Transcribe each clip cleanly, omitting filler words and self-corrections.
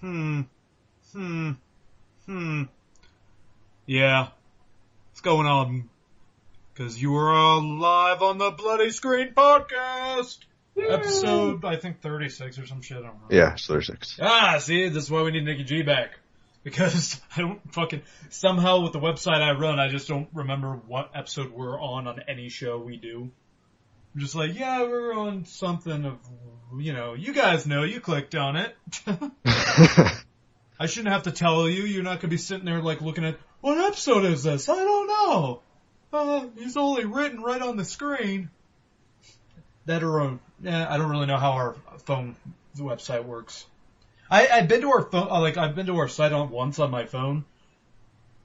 Hmm. Hmm. Hmm. Yeah. What's going on? Because you were on live on the Bloody Screen Podcast! Episode, I think, 36 or some shit, I don't know. Yeah, it's 36. See, this is why we need Nikki G back. Because I don't fucking, somehow with the website I run, I just don't remember what episode we're on any show we do. I'm just like, yeah, we're on something of, you guys know, you clicked on it. I shouldn't have to tell you, you're not gonna be sitting there like looking at, what episode is this? I don't know. He's only written right on the screen. I don't really know how our phone website works. I've been to our phone, I've been to our site once on my phone.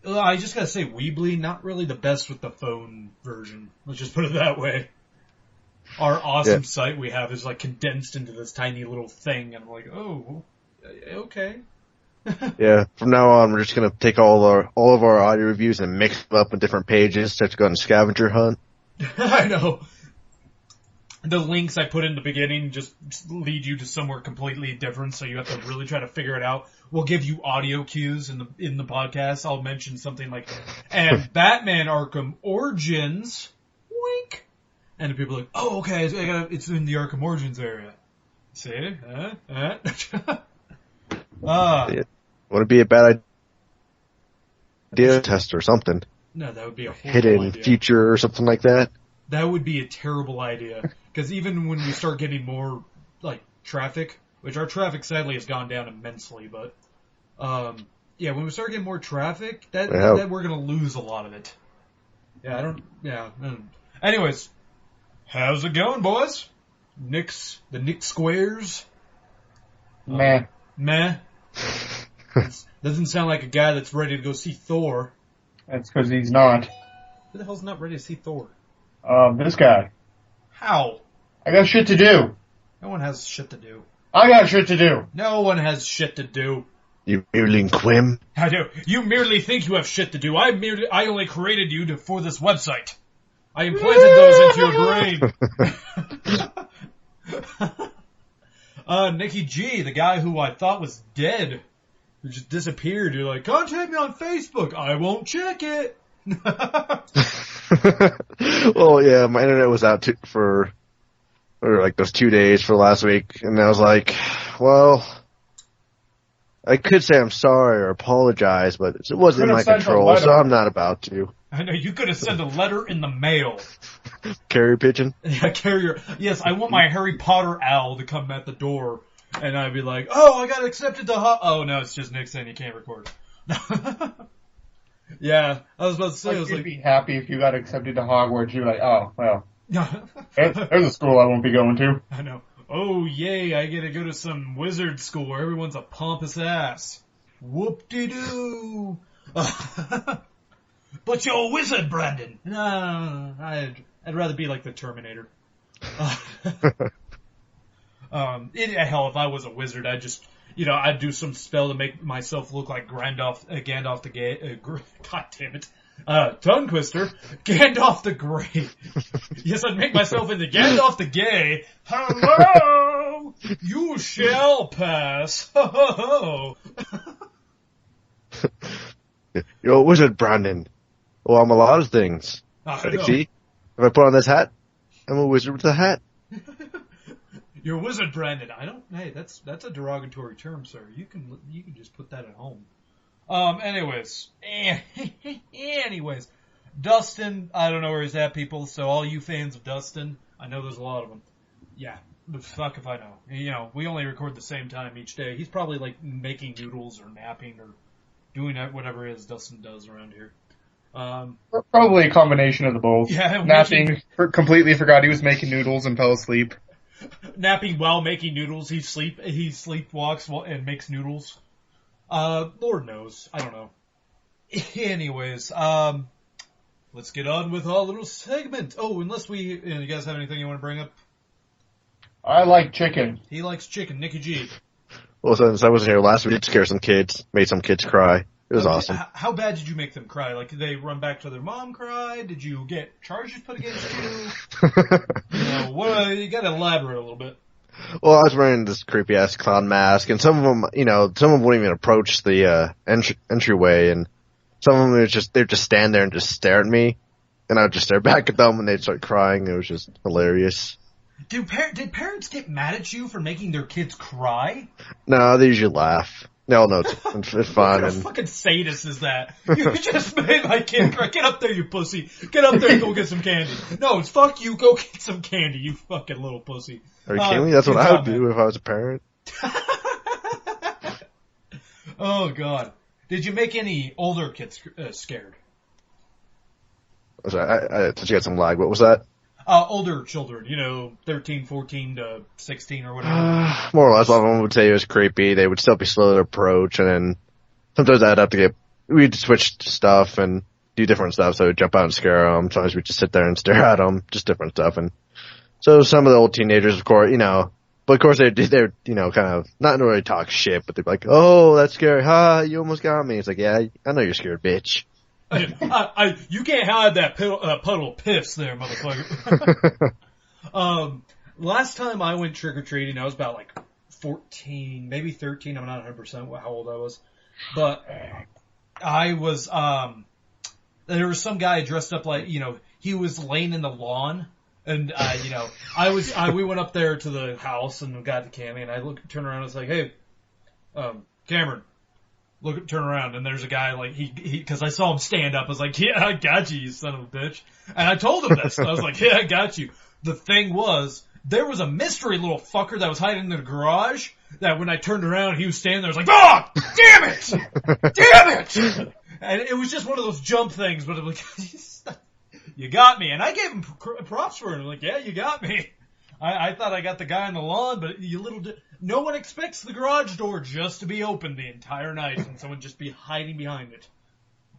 I just gotta say, Weebly, not really the best with the phone version. Let's just put it that way. Our awesome site we have is like condensed into this tiny little thing, and I'm like, oh, okay. Yeah, from now on, we're just gonna take all of our audio reviews and mix them up in different pages, start to go on a scavenger hunt. I know. The links I put in the beginning just lead you to somewhere completely different, so you have to really try to figure it out. We'll give you audio cues in the podcast. I'll mention something like, and Batman Arkham Origins, wink. And the people are like, oh, okay, it's in the Arkham Origins area. See? Would it be a bad idea test or something? No, that would be a horrible hidden idea. feature or something like that. That would be a terrible idea. Because even when we start getting more, traffic, which our traffic sadly has gone down immensely, but, when we start getting more traffic, that we're gonna lose a lot of it. Anyways, how's it going, boys? The Nick Squares? Meh. Meh? Doesn't sound like a guy that's ready to go see Thor. That's because he's not. Who the hell's not ready to see Thor? This guy. How? I got shit to do. No one has shit to do. I got shit to do. No one has shit to do. You merely quim. I do. You merely think you have shit to do. I only created you for this website. I implanted those into your brain. Nikki G, the guy who I thought was dead, who just disappeared. You're like, contact me on Facebook. I won't check it. Well, yeah, my internet was out for those 2 days for last week, and I was like, well, I could say I'm sorry or apologize, but it wasn't in my control, so I'm not about to. I know, you could have sent a letter in the mail. Carrier pigeon? Yeah, carrier. Yes, I want my Harry Potter owl to come at the door, and I'd be like, oh, I got accepted to oh, no, it's just Nick saying you can't record. Yeah, I was about to say, You'd be happy if you got accepted to Hogwarts. You're like, oh, well, there's a school I won't be going to. I know. Oh, yay, I get to go to some wizard school where everyone's a pompous ass. Whoop-de-doo. But you're a wizard, Brandon. No, I'd rather be like the Terminator. Hell, if I was a wizard, I'd just, I'd do some spell to make myself look like Gandalf the Gay. God damn it. Tongue twister. Gandalf the Grey. Yes, I'd make myself into Gandalf the Gay. Hello! You shall pass. Ho, ho, ho. You're a wizard, Brandon. Well, I'm a lot of things. See? If I put on this hat, I'm a wizard with a hat. You're a wizard, Brandon. Hey, that's a derogatory term, sir. You can just put that at home. Anyways, Dustin, I don't know where he's at, people. So all you fans of Dustin, I know there's a lot of them. Yeah, but fuck if I know. We only record the same time each day. He's probably making noodles or napping or doing whatever it is Dustin does around here. Probably a combination of the both. Yeah, napping, completely forgot he was making noodles and fell asleep. Napping while making noodles. He sleepwalks and makes noodles. Lord knows. I don't know. Anyways, let's get on with our little segment. Oh, unless you guys have anything you want to bring up? I like chicken. He likes chicken. Nikki G. Well, since I wasn't here last week, it scared some kids, made some kids cry. It was awesome. How bad did you make them cry? Did they run back to their mom cry? Did you get charges put against you? You gotta elaborate a little bit. Well, I was wearing this creepy ass clown mask, and some of them, some of them wouldn't even approach the entryway, and some of them they'd just stand there and just stare at me, and I would just stare back at them, and they'd start crying. It was just hilarious. Did parents get mad at you for making their kids cry? No, they usually laugh. No, it's fun. What kind of fucking sadist is that? You just made my kid cry. Get up there, you pussy. Get up there and go get some candy. No, it's fuck you. Go get some candy, you fucking little pussy. Are you kidding me? That's what I would do if I was a parent. Oh, God. Did you make any older kids scared? I just got some lag. What was that? Older children, 13, 14 to 16 or whatever. More or less, a lot of them would say it was creepy. They would still be slow to approach, and then sometimes I'd have to we'd switch stuff and do different stuff, so we'd jump out and scare them. Sometimes we'd just sit there and stare at them, just different stuff. And so some of the old teenagers, of course, but of course they'd kind of, not really talk shit, but they'd be like, oh, that's scary. Ha, you almost got me. It's like, yeah, I know you're scared, bitch. You can't hide that puddle of piss there, motherfucker. Last time I went trick-or-treating, I was about like 14, maybe 13. I'm not 100% how old I was. But I was, there was some guy dressed up like, he was laying in the lawn. And, we went up there to the house and got the candy, and I turned around and was like, hey, Cameron. Turn around, and there's a guy, cause I saw him stand up. I was like, yeah, I got you son of a bitch. And I told him that. So I was like, yeah, I got you. The thing was, there was a mystery little fucker that was hiding in the garage that when I turned around, he was standing there. I was like, oh, damn it! Damn it! And it was just one of those jump things, but I'm like, you got me. And I gave him props for it. I'm like, yeah, you got me. I thought I got the guy on the lawn, but no one expects the garage door just to be open the entire night and someone just be hiding behind it.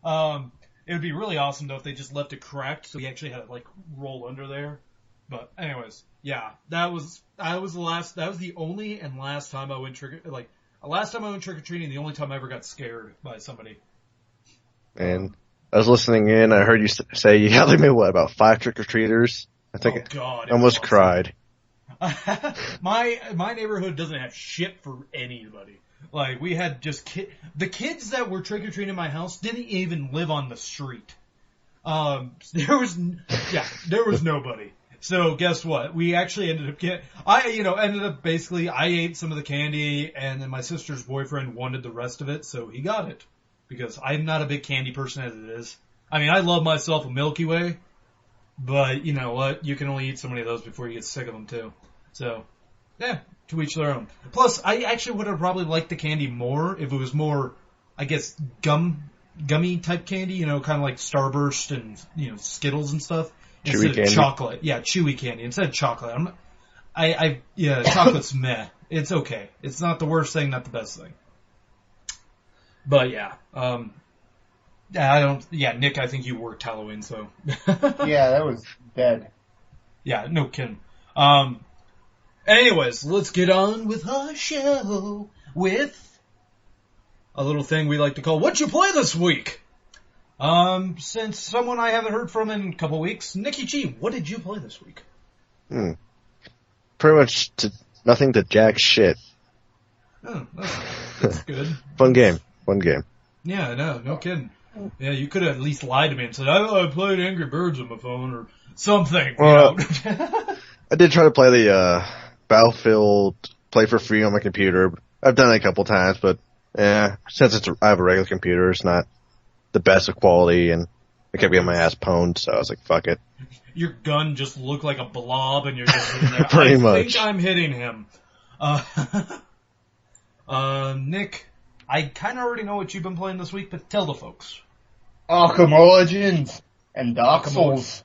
It would be really awesome though if they just left it cracked so we actually had it roll under there. But anyways, yeah, that was the only and last time I went last time I went trick-or-treating, the only time I ever got scared by somebody. And I was listening in, I heard you say you had about 5 trick-or-treaters? I think I almost cried. My neighborhood doesn't have shit for anybody. We had just the kids that were trick-or-treating in my house didn't even live on the street. There was nobody. So guess what? We actually ended up I ate some of the candy, and then my sister's boyfriend wanted the rest of it, so he got it. Because I'm not a big candy person as it is. I mean, I love myself a Milky Way, but you know what? You can only eat so many of those before you get sick of them too. So, yeah, to each their own. Plus, I actually would have probably liked the candy more if it was more, I guess, gummy type candy, kind of like Starburst and, Skittles and stuff. Chewy instead candy. Of chocolate. Yeah, chewy candy. Instead of chocolate. Chocolate's meh. It's okay. It's not the worst thing, not the best thing. But yeah, Nick, I think you worked Halloween, so. Yeah, that was dead. Yeah, no kidding. Anyways, let's get on with our show with a little thing we like to call What'd You Play This Week? Since someone I haven't heard from in a couple weeks, Nikki G, what did you play this week? Pretty much nothing to jack shit. Oh, that's good. Fun game. Yeah, no kidding. Yeah, you could have at least lied to me and said, I played Angry Birds on my phone or something. Well, I did try to play the Battlefield Play for free on my computer. I've done it a couple times, but since I have a regular computer, it's not the best of quality, and I kept getting my ass pwned, so I was like, fuck it. Your gun just looked like a blob, and you're just sitting there. Pretty much. I think I'm hitting him. Nick, I kind of already know what you've been playing this week, but tell the folks. Arkham Origins and Dark Souls.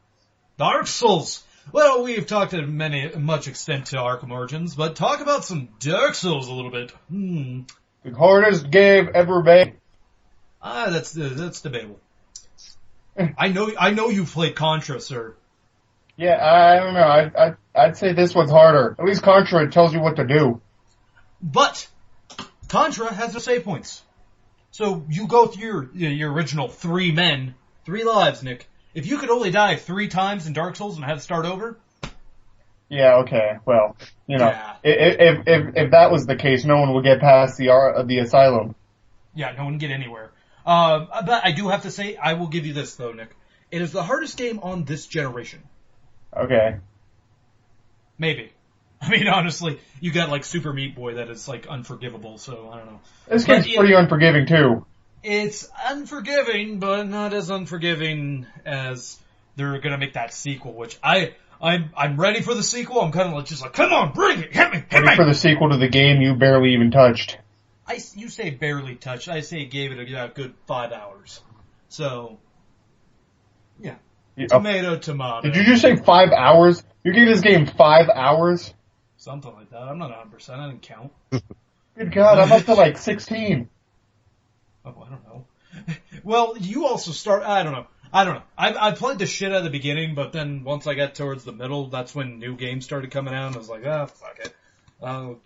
Dark Souls. Well, we've talked at much extent to Arkham Origins, but talk about some Dark Souls a little bit. The hardest game ever made. That's debatable. I know you've played Contra, sir. Yeah, I don't know. I'd say this one's harder. At least Contra tells you what to do. But Contra has the save points. So you go through your original 3 lives, Nick. If you could only die 3 times in Dark Souls and have to start over, Yeah, okay. Well, Yeah. if that was the case, no one would get past the asylum. Yeah, no one can get anywhere. But I do have to say, I will give you this though, Nick. It is the hardest game on this generation. Okay. Maybe. I mean, honestly, you got like Super Meat Boy that is like unforgivable, so I don't know. This game's pretty unforgiving too. It's unforgiving, but not as unforgiving as they're gonna make that sequel, which I'm ready for the sequel. I'm kind of just like, come on, bring it, hit me. Ready for the sequel to the game you barely even touched. You say barely touched. I say gave it a good 5 hours. So, yeah. Tomato. Did you just say 5 hours? You gave this game 5 hours? Something like that. I'm not 100%. I didn't count. Good God, I'm up to like 16. Oh, I don't know. Well, you also I don't know. I played the shit out of the beginning, but then once I got towards the middle, that's when new games started coming out, and I was like, fuck it. I'll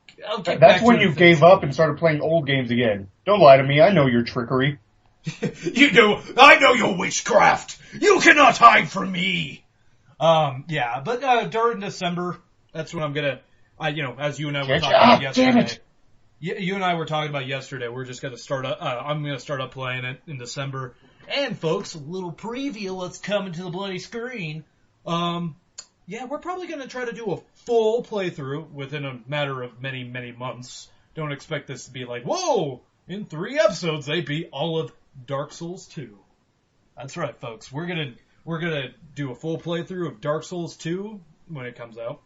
get That's back when to you gave up and started playing old games again. Don't lie to me, I know your trickery. I know your witchcraft! You cannot hide from me! Yeah, but during December, that's when I'm gonna, as you and I were talking about yesterday. Damn it! You and I were talking about yesterday, we're just gonna start up, I'm gonna start up playing it in December. And folks, a little preview, let's come into the bloody screen. Yeah, we're probably gonna try to do a full playthrough within a matter of many, many months. Don't expect this to be like, whoa! In 3 episodes, they beat all of Dark Souls 2. That's right, folks. We're gonna do a full playthrough of Dark Souls 2 when it comes out.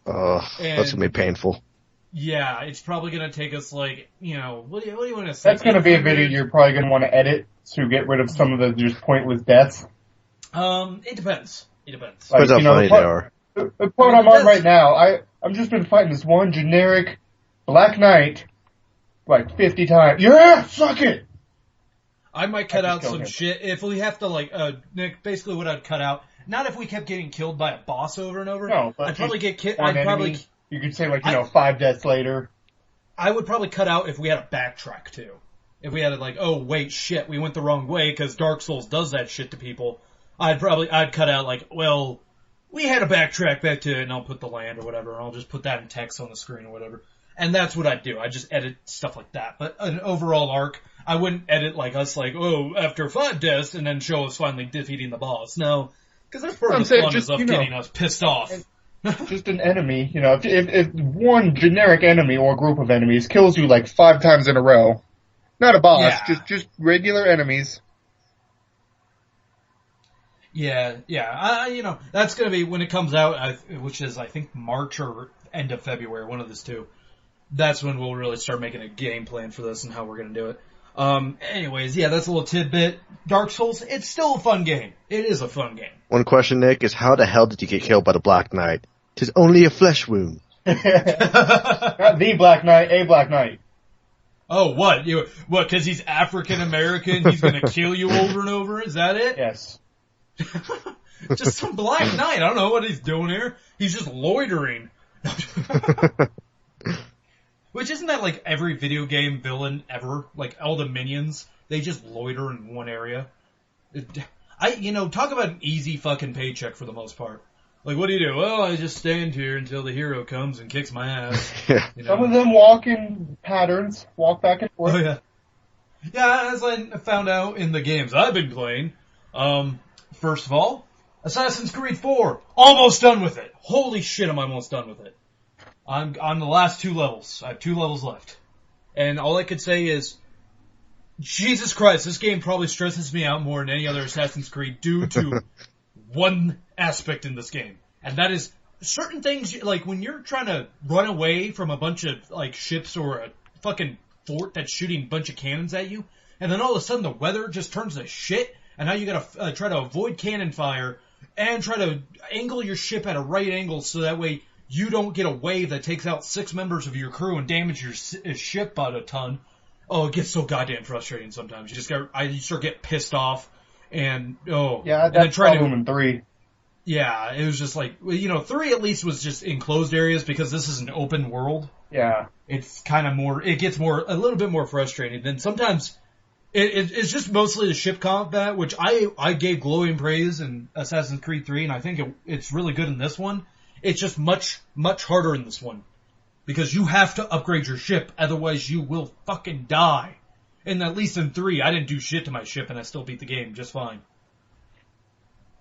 That's gonna be painful. Yeah, it's probably gonna take us like, what do you want to say? That's gonna be a video you're probably gonna want to edit to get rid of some of the just pointless deaths. It depends. Depends how funny they are. The part I'm on right now, I've just been fighting this one generic Black Knight like 50 times. Yeah, suck it! I might cut out some shit if we have to Nick, basically what I'd cut out, not if we kept getting killed by a boss over and over. No, but I'd probably get killed. You could say 5 deaths later. I would probably cut out if we had to backtrack too. If we had to oh wait, shit, we went the wrong way because Dark Souls does that shit to people. I'd cut out we had to backtrack back to it, and I'll put the land or whatever, and I'll just put that in text on the screen or whatever. And that's what I'd do. I'd just edit stuff like that. But an overall arc, I wouldn't edit after 5 deaths and then show us finally defeating the boss. No, because that's part of the fun of getting us pissed off. Just an enemy, if one generic enemy or group of enemies kills you 5 times in a row, not a boss, just regular enemies. Yeah. That's gonna be when it comes out, which is I think March or end of February, one of those two. That's when we'll really start making a game plan for this and how we're gonna do it. Anyways, yeah, that's a little tidbit. Dark Souls, it's still a fun game. It is a fun game. One question, Nick, is how the hell did you get killed by the Black Knight? 'Tis only a flesh wound. Not the Black Knight, a Black Knight. Oh, what? What, cause he's African American, he's gonna kill you over and over? Is that it? Yes. Just some Black Knight. I don't know what he's doing here. He's just loitering. Which isn't that every video game villain ever? All the minions, they just loiter in one area. Talk about an easy fucking paycheck for the most part. What do you do? Well, I just stand here until the hero comes and kicks my ass. Some of them walk in patterns, walk back and forth. Oh, yeah. Yeah, as I found out in the games I've been playing, first of all, Assassin's Creed 4, almost done with it. Holy shit, I'm almost done with it. I'm on the last 2 levels. I have 2 levels left. And all I could say is, Jesus Christ, this game probably stresses me out more than any other Assassin's Creed due to one aspect in this game. And that is certain things, when you're trying to run away from a bunch of, ships or a fucking fort that's shooting a bunch of cannons at you, and then all of a sudden the weather just turns to shit, and now you gotta try to avoid cannon fire, and try to angle your ship at a right angle so that way you don't get a wave that takes out 6 members of your crew and damage your ship by a ton. Oh, it gets so goddamn frustrating sometimes. You start getting pissed off, and yeah, that's problem in 3. Yeah, it was just 3 at least was just enclosed areas because this is an open world. Yeah, it's kind of more. It gets a little bit more frustrating. Then sometimes it's just mostly the ship combat, which I gave glowing praise in Assassin's Creed 3, and I think it's really good in this one. It's just much, much harder in this one. Because you have to upgrade your ship, otherwise you will fucking die. And at least in 3, I didn't do shit to my ship and I still beat the game just fine.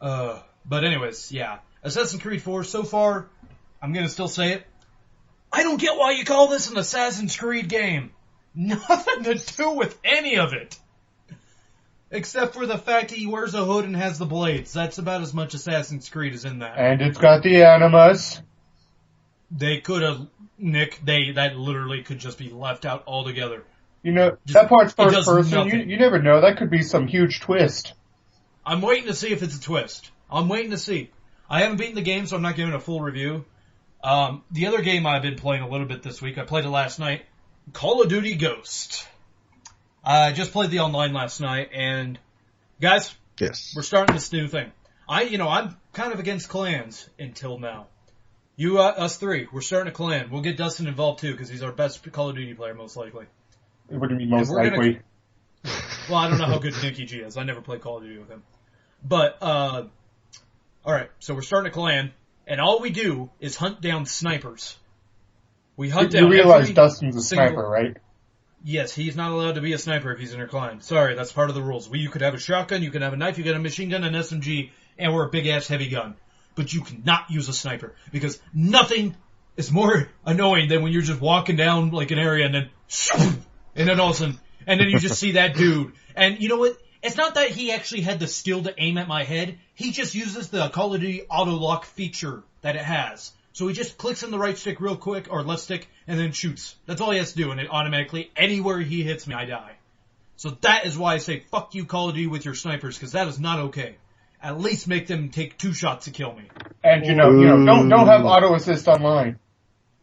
But anyways, yeah. Assassin's Creed 4, so far, I'm gonna still say it. I don't get why you call this an Assassin's Creed game. Nothing to do with any of it. Except for the fact he wears a hood and has the blades. That's about as much Assassin's Creed as in that. And it's got the animas. They could have, Nick, that literally could just be left out altogether. You know, that part's first person. You never know. That could be some huge twist. I'm waiting to see if it's a twist. I'm waiting to see. I haven't beaten the game, so I'm not giving a full review. The other game I've been playing a little bit this week, I played it last night, Call of Duty Ghost. I just played the online last night, and guys, yes, we're starting this new thing. I'm kind of against clans until now. You, us three, we're starting a clan. We'll get Dustin involved too, because he's our best Call of Duty player, most likely. What do you mean, most likely? Well, I don't know how good Nicky G is. I never played Call of Duty with him. But, alright, so we're starting a clan, and all we do is hunt down snipers. We hunt down. You realize Dustin's a sniper, right? Yes, he's not allowed to be a sniper if he's in our clan. Sorry, that's part of the rules. You could have a shotgun, you can have a knife, you can have a machine gun, an SMG, and we're a big-ass heavy gun. But you cannot use a sniper, because nothing is more annoying than when you're just walking down, like, an area, and then all of a sudden, and then you just see that dude. And you know what? It's not that he actually had the skill to aim at my head. He just uses the Call of Duty auto-lock feature that it has. So he just clicks in the right stick real quick, or left stick, and then shoots. That's all he has to do, and it automatically, anywhere he hits me, I die. So that is why I say, fuck you, Call of Duty, with your snipers, because that is not okay. At least make them take 2 shots to kill me. And don't have auto assist online.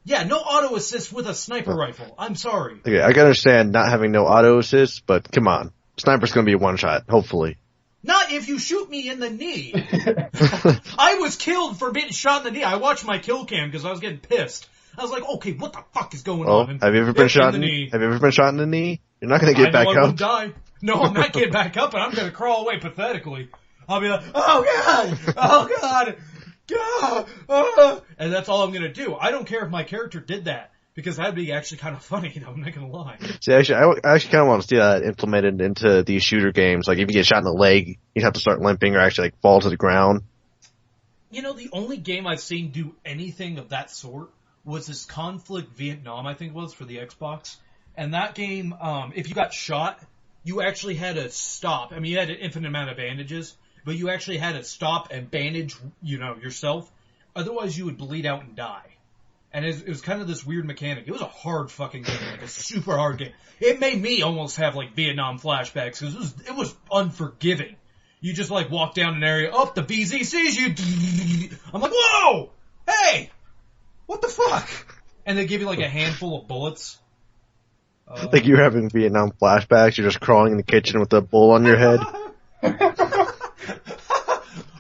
Yeah, no auto assist with a sniper rifle. I'm sorry. Okay, I can understand not having no auto assist, but come on. Sniper's gonna be a one shot, hopefully. Not if you shoot me in the knee. I was killed for being shot in the knee. I watched my kill cam because I was getting pissed. I was like, okay, what the fuck is going on? Have you ever been shot in the knee? Have you ever been shot in the knee? You're not gonna get back up. I won't die. No, I'm not getting back up, and I'm gonna crawl away pathetically. I'll be like, oh god, oh god, god, and that's all I'm gonna do. I don't care if my character did that, because that'd be actually kind of funny, I'm not gonna lie. See, actually, I actually kind of want to see that implemented into these shooter games. Like, if you get shot in the leg, you'd have to start limping or actually, like, fall to the ground. You know, the only game I've seen do anything of that sort was this Conflict Vietnam, I think it was, for the Xbox. And that game, if you got shot, you actually had to stop. I mean, you had an infinite amount of bandages, but you actually had to stop and bandage, yourself. Otherwise, you would bleed out and die. And it was kind of this weird mechanic. It was a hard fucking game, like a super hard game. It made me almost have, like, Vietnam flashbacks, because it was unforgiving. You just, like, walk down an area, the BZ sees you, I'm like, whoa! Hey! What the fuck? And they give you, like, a handful of bullets. Like you're having Vietnam flashbacks, you're just crawling in the kitchen with a bull on your head.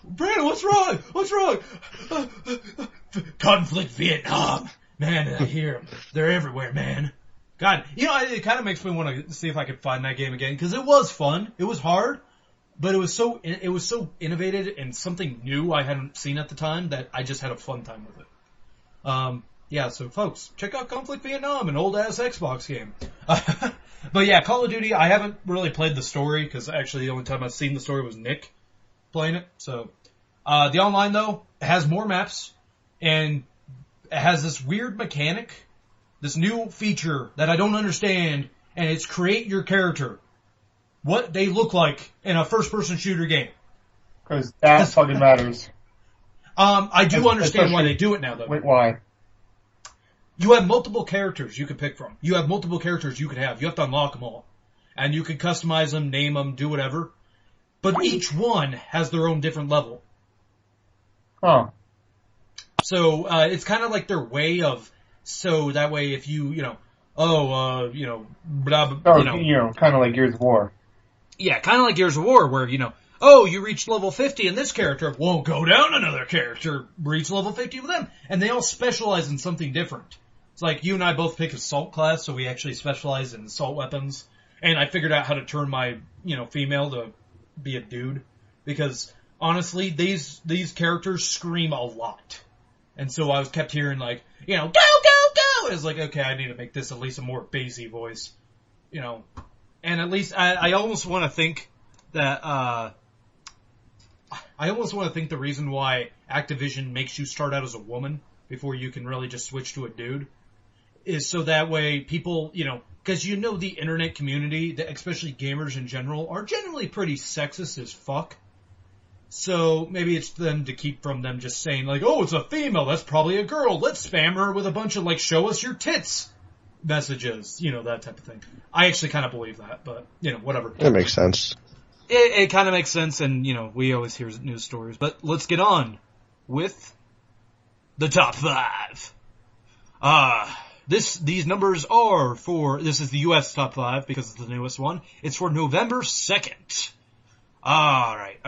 Brandon, what's wrong? What's wrong? Conflict Vietnam. Man, I hear them. They're everywhere, man. God, it kind of makes me want to see if I could find that game again, because it was fun. It was hard, but it was so innovative and something new I hadn't seen at the time that I just had a fun time with it. Yeah, so folks, check out Conflict Vietnam, an old-ass Xbox game. But yeah, Call of Duty, I haven't really played the story, because actually the only time I've seen the story was Nick playing it. So, the online, though, has more maps, and it has this weird mechanic, this new feature that I don't understand, and it's create your character. What they look like in a first-person shooter game. Because that fucking matters. I do understand why they do it now, though. Wait, why? You have multiple characters you can pick from. You have multiple characters you can have. You have to unlock them all. And you can customize them, name them, do whatever. But each one has their own different level. Huh. So, it's kind of like their way of, so that way if blah, blah, kind of like Gears of War. Yeah, kind of like Gears of War, where, you reached level 50 and this character won't go down another character, reach level 50 with them. And they all specialize in something different. It's like you and I both pick assault class, so we actually specialize in assault weapons. And I figured out how to turn my, female to be a dude. Because, honestly, these characters scream a lot. And so I was kept hearing like, go, go, go! I was like, okay, I need to make this at least a more bassy voice. And at least I almost want to think that, I almost want to think the reason why Activision makes you start out as a woman before you can really just switch to a dude is so that way people, because the internet community, especially gamers in general, are generally pretty sexist as fuck. So maybe it's them to keep from them just saying like, oh, it's a female, that's probably a girl, let's spam her with a bunch of like, show us your tits messages, that type of thing. I actually kind of believe that, but, whatever. That makes sense. It kind of makes sense, and, we always hear news stories. But let's get on with the top 5. These numbers are this is the U.S. top 5 because it's the newest one. It's for November 2nd. Alright.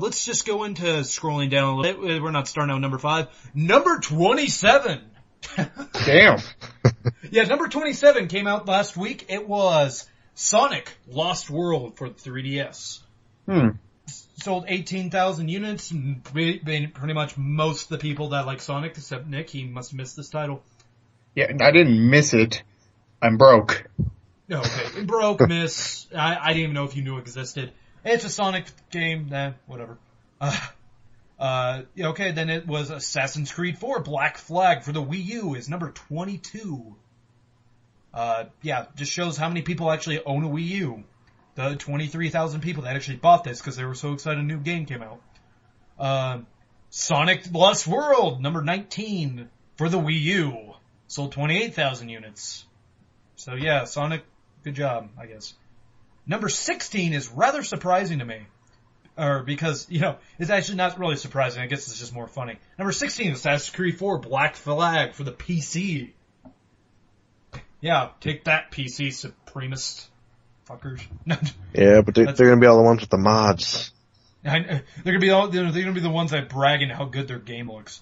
Let's just go into scrolling down a little bit. We're not starting out number 5. Number 27. Damn. Yeah, number 27 came out last week. It was Sonic Lost World for the 3DS. Sold 18,000 units, and pretty much most of the people that like Sonic, except Nick, he must have missed this title. Yeah, I didn't miss it. I'm broke. Okay, broke, miss. I didn't even know if you knew it existed. It's a Sonic game, whatever. Okay, then it was Assassin's Creed 4 Black Flag for the Wii U is number 22. Just shows how many people actually own a Wii U. The 23,000 people that actually bought this because they were so excited a new game came out. Sonic Lost World, number 19 for the Wii U. Sold 28,000 units. So yeah, Sonic, good job, I guess. Number 16 is rather surprising to me. Because, it's actually not really surprising. I guess it's just more funny. Number 16 is Assassin's Creed 4 Black Flag for the PC. Yeah, take that, PC supremacist fuckers. Yeah, but they're gonna be all the ones with the mods. They're gonna be the ones that brag in how good their game looks.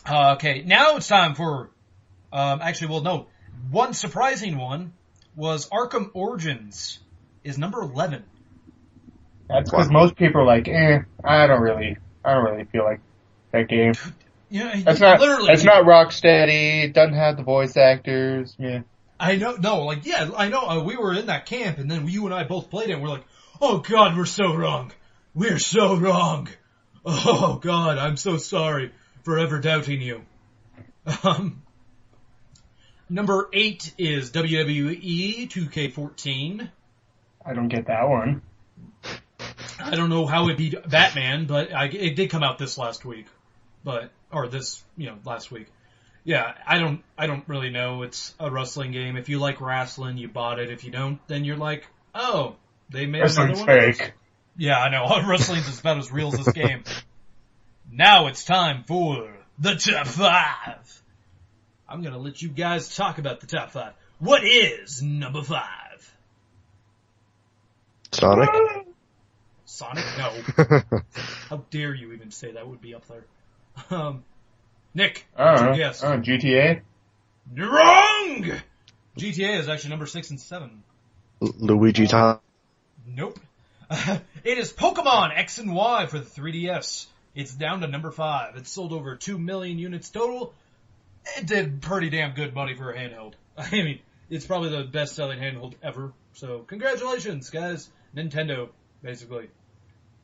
Okay, now it's time for, one surprising one was Arkham Origins is number 11. That's because most people are like, I don't really feel like that game. That's not Rocksteady. It doesn't have the voice actors. Yeah. I know. No, I know. We were in that camp, and then you and I both played it. And we're like, oh God, we're so wrong. We're so wrong. Oh God, I'm so sorry for ever doubting you. Number 8 is WWE 2K14. I don't get that one. I don't know how it beat Batman, but it did come out this last week. Last week. Yeah, I don't really know. It's a wrestling game. If you like wrestling, you bought it. If you don't, then you're like, oh, they made another one. Wrestling's fake. Yeah, I know. Wrestling's about as real as this game. Now it's time for the top 5. I'm gonna let you guys talk about the top 5. What is number 5? Sonic? Sonic? No. How dare you even say that would be up there? Nick, what's your guess? GTA? You're wrong! GTA is actually number 6 and 7. Luigi Tom? Nope. It is Pokemon X and Y for the 3DS. It's down to number 5. It sold over 2 million units total. It did pretty damn good money for a handheld. I mean, it's probably the best-selling handheld ever. So, congratulations, guys. Nintendo, basically.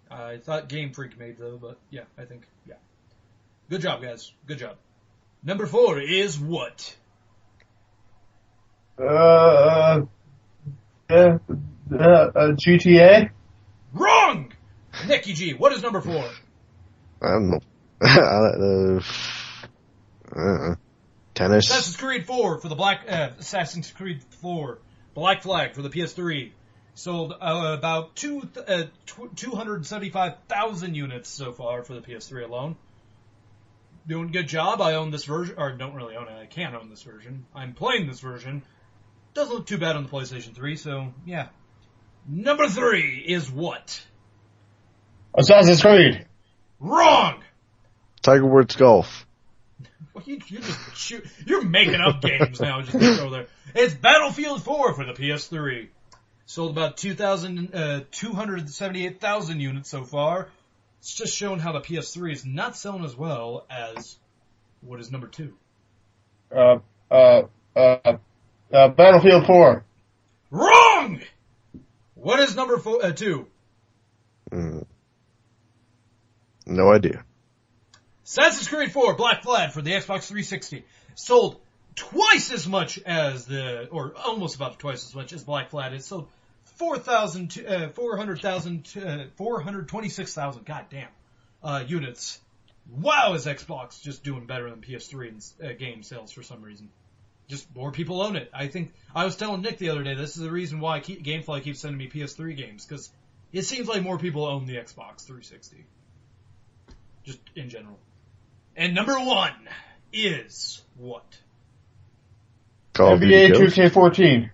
I thought Game Freak made though, but yeah, I think, yeah. Good job, guys. Good job. Number 4 is what? GTA? Wrong! Nicky G, what is number 4? I don't know. Tennis. Assassin's Creed 4 for the Assassin's Creed 4 Black Flag for the PS3. Sold about 275,000 units so far for the PS3 alone. Doing a good job. I own this version, or don't really own it. I can't own this version. I'm playing this version. Doesn't look too bad on the PlayStation 3, so yeah. Number 3 is what? Assassin's Creed. Wrong! Tiger Woods Golf. Well, you're making up games now just to throw there. It's Battlefield 4 for the PS3. Sold about 278,000 units so far. It's just showing how the PS3 is not selling as well as What is number 2? Battlefield 4. Wrong! What is number 2? No idea. Assassin's Creed 4 Black Flag for the Xbox 360 sold twice as much as or almost about twice as much as Black Flag. It sold 426,000, goddamn, units. Wow, is Xbox just doing better than PS3 in game sales for some reason. Just more people own it. I think I was telling Nick the other day, this is the reason why Gamefly keeps sending me PS3 games, because it seems like more people own the Xbox 360. Just in general. And number 1 is what? NBA 2K14.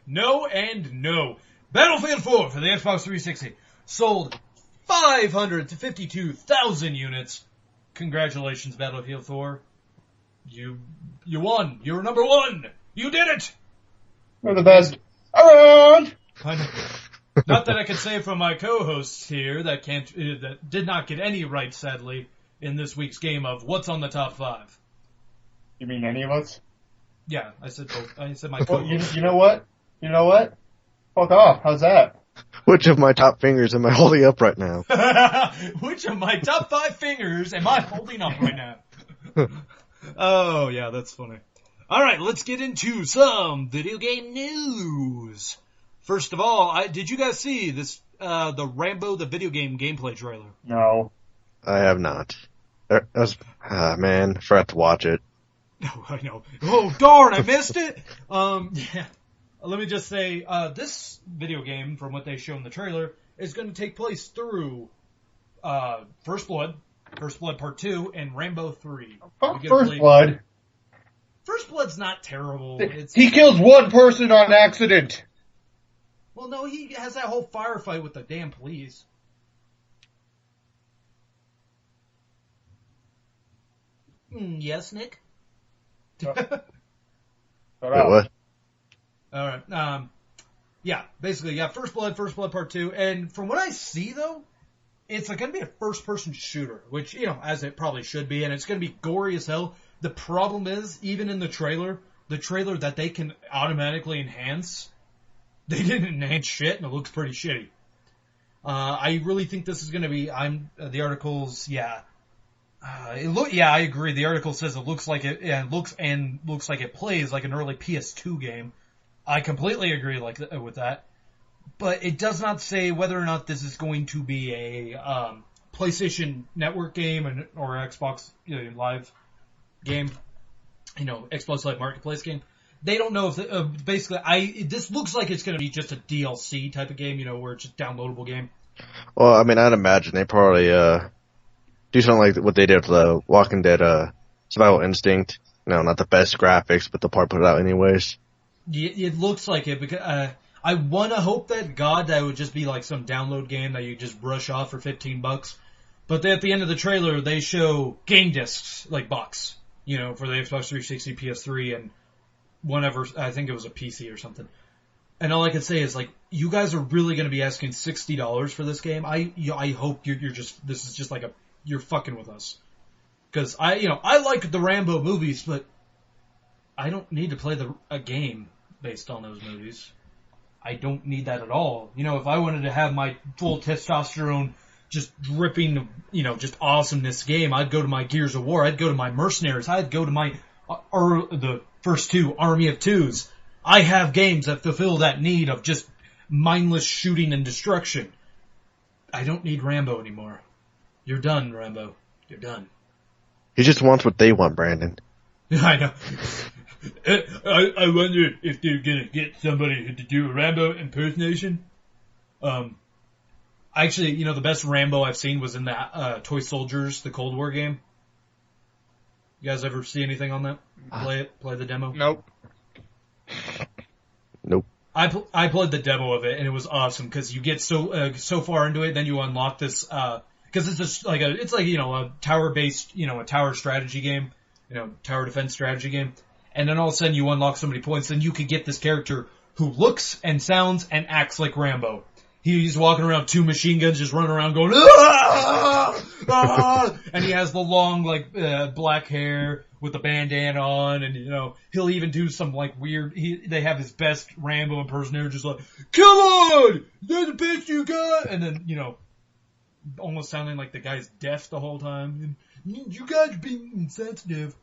No and no. Battlefield 4 for the Xbox 360 sold 552,000 units. Congratulations, Battlefield 4. You won. You're number 1. You did it. We're the best around. Not that I could say from my co-hosts here that did not get any right, sadly, in this week's game of what's on the top 5. You mean any of us? Yeah, I said both. I said my co-hosts. You know what? Fuck off. How's that? Which of my top fingers am I holding up right now? Which of my top 5 fingers am I holding up right now? Oh, yeah, that's funny. All right, let's get into some video game news. First of all, did you guys see this, the Rambo the video game gameplay trailer? No. I have not. Man, I forgot to watch it. Oh, I know. Oh, darn, I missed it! Yeah. Let me just say, this video game, from what they show in the trailer, is going to take place through, First Blood Part 2, and Rambo 3. First Blood? First Blood's not terrible. He kills one person on accident! Well, no, he has that whole firefight with the damn police. Yes, Nick? Wait, what? Alright, yeah, basically, yeah, First Blood Part 2, and from what I see, though, it's going to be a first-person shooter, which, as it probably should be, and it's going to be gory as hell. The problem is, even in the trailer that they can automatically enhance, they didn't enhance shit, and it looks pretty shitty. I really think this is going to be, the articles, yeah. I agree. The article says it looks like it looks like it plays like an early PS2 game. I completely agree with that. But it does not say whether or not this is going to be a PlayStation Network game or Xbox Live game, Xbox Live Marketplace game. They don't know if this looks like it's going to be just a DLC type of game, where it's just a downloadable game. Well, I mean, I'd imagine they probably do something like what they did for the Walking Dead Survival Instinct. Not the best graphics, but they'll probably put it out anyways. It looks like it, because I want to hope that that would just be like some download game that you just brush off for $15. But at the end of the trailer, they show game discs, like box, for the Xbox 360, PS3, and whatever, I think it was a PC or something. And all I can say is, you guys are really going to be asking $60 for this game. I hope this is just like you're fucking with us. Because I like the Rambo movies, but I don't need to play a game based on those movies. I don't need that at all. If I wanted to have my full testosterone just dripping, just awesomeness game, I'd go to my Gears of War, I'd go to my Mercenaries, I'd go to my, the first 2, Army of Twos. I have games that fulfill that need of just mindless shooting and destruction. I don't need Rambo anymore. You're done, Rambo. You're done. He just wants what they want, Brandon. I know. I wonder if they're gonna get somebody to do a Rambo impersonation. Actually, the best Rambo I've seen was in the Toy Soldiers, the Cold War game. You guys ever see anything on that? Play the demo? Nope. I played the demo of it, and it was awesome because you get so far into it, then you unlock this because it's just a tower-based, a tower strategy game, tower defense strategy game. And then all of a sudden you unlock so many points, and you could get this character who looks and sounds and acts like Rambo. he's walking around 2 machine guns just running around going, ah! Ah! And he has the long, like, black hair with the bandana on, and, he'll even do some, like, weird, they have his best Rambo impersonator just like, come on! Is that the best you got? And then, almost sounding like the guy's deaf the whole time. And, you guys are being insensitive.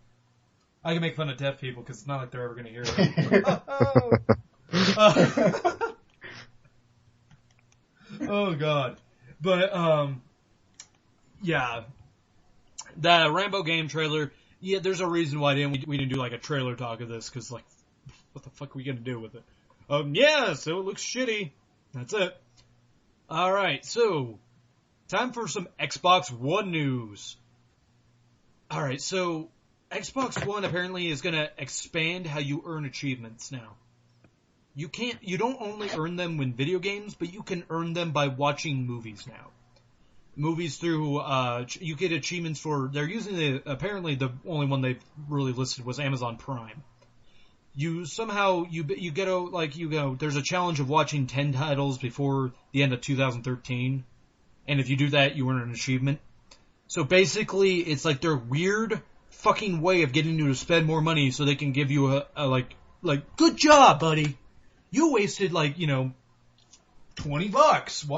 I can make fun of deaf people because it's not like they're ever going to hear it. Oh, God. But, yeah. The Rambo game trailer, yeah, there's a reason why we didn't do, like, a trailer talk of this, because, like, what the fuck are we going to do with it? Yeah, so it looks shitty. That's it. Alright, so, time for some Xbox One news. Alright, so, Xbox One apparently is going to expand how you earn achievements now. You don't only earn them in video games, but you can earn them by watching movies now. Movies through, you get achievements for, they're using apparently the only one they've really listed was Amazon Prime. You somehow, you get there's a challenge of watching 10 titles before the end of 2013. And if you do that, you earn an achievement. So basically, it's like their weird fucking way of getting you to spend more money so they can give you a good job, buddy. You wasted, $20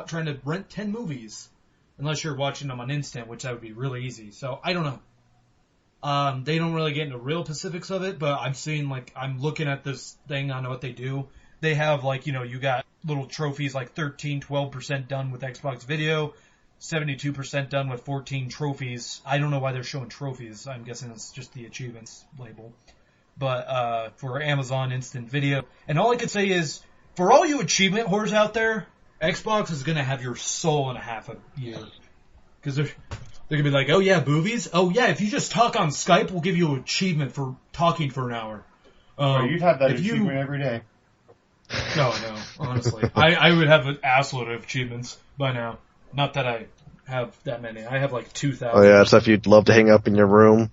trying to rent 10 movies. Unless you're watching them on Instant, which that would be really easy. So, I don't know. They don't really get into real specifics of it, but I'm seeing, I'm looking at this thing, I know what they do. They have, you got little trophies like 12% done with Xbox Video, 72% done with 14 trophies. I don't know why they're showing trophies. I'm guessing it's just the achievements label. But for Amazon Instant Video. And all I could say is, for all you achievement whores out there, Xbox is going to have your soul in a half a year. Because they're going to be like, oh yeah, movies? Oh yeah, if you just talk on Skype, we'll give you an achievement for talking for an hour. You'd have that achievement every day. No, honestly. I would have an assload of achievements by now. Not that I have that many. I have 2,000. Oh yeah, stuff you'd love to hang up in your room.